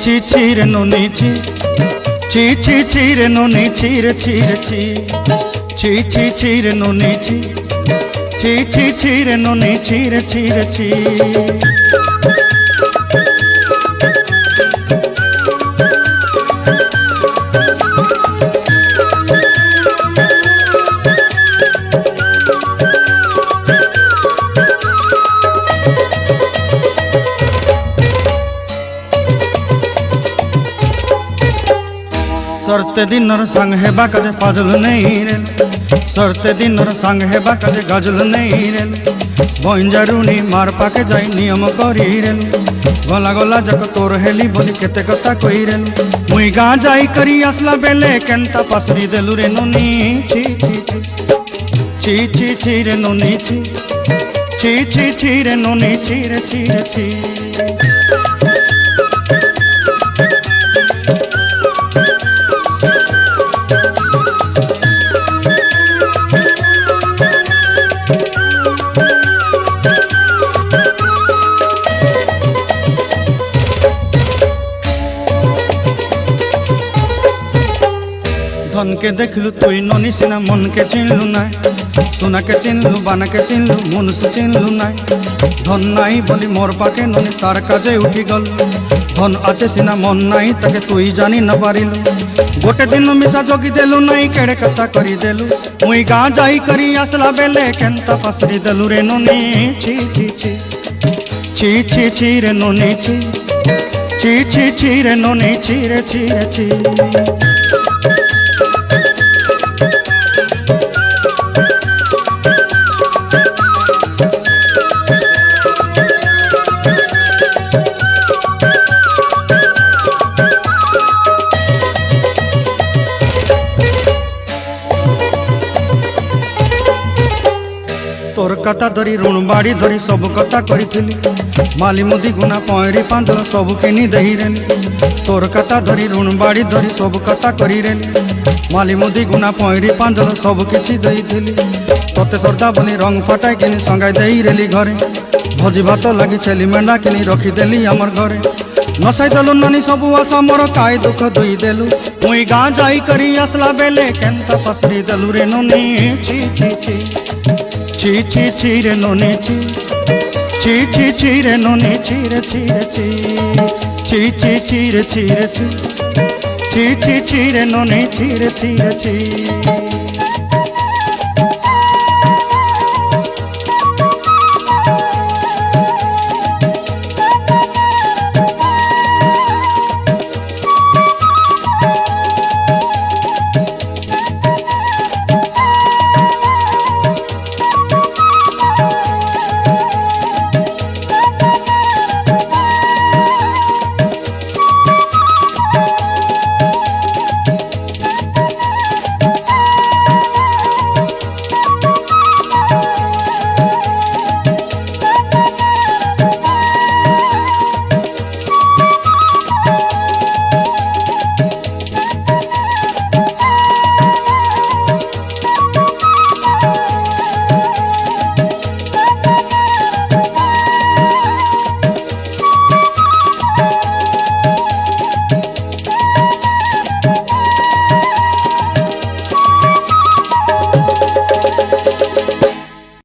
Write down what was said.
ছি ছি রে ননি ছি ছি ছি ছি রে ননি ছি রে ছি রে ছি ছি ছি ছি রে ননি ছি ছি ছি ছি রে ননি ছি রে ছি রে ছি सरते दिनर संग हेबा काजे पाजल नहीं रे सरते दिनर संग हेबा काजे गजल नहीं रे बंजारुनी मार पाके जाई नियम करी रे गला गला जक तोर हेली बोली केते कथा कही रे मुई गाँ जाई करी आसला बेले केंता पासरी देलु रे नोनी छी छी छी छी छी छी रे नोनी छी छी छी छी रे नोनी छी रे छी रे छी धन के देखलु तुई ननी सिना मन के चिन्हलु ना सोना के चिन्हलु बाना के चिन्हलु मनुष्य चिन्हलु ना धन नाई बोली मोर पाके ननी तार काजे उठी गल धन आचे सिना मन नाई ताके तुई जानी न पारिलु गोटे दिन मिसा जोगी देलु नाई केड़े कथा करी देलु मुई गाँ जाई करी आसला बेले केंता पासरी देलु रे ननी छी छी छी छी छी छी रे ननी छी छी छी छी रे ननी छी रे छी रे छी तोर कथा धरी ऋण बाड़ी धरी सब कथा करी माली मुदी गुना पहरी पांदल सब किनी दही रेली तोर कथा धरी ऋण बाड़ी धरी सब कथा करी रेली माली मुदी गुना पहरी पांदल सब किछि दही तोते सरदा बोली रंग फटाई किनी संगाई दही रेली घरे भोजी भात लगी छेली मेंढा किनी रखी देली हमर घरे नसाई देलु नानी सब आशा मोर काय दुख दुई देलु मुई गाँ जाई करी आसला बेले केंता पसरी देलु रे नोनी छी छी छी छी छी छी रे नोनी छी छी छी छी रे नोनी छी रे छी रे छी छी छी छी रे छी रे छी छी छी छी रे नोनी छी रे छी रे छी।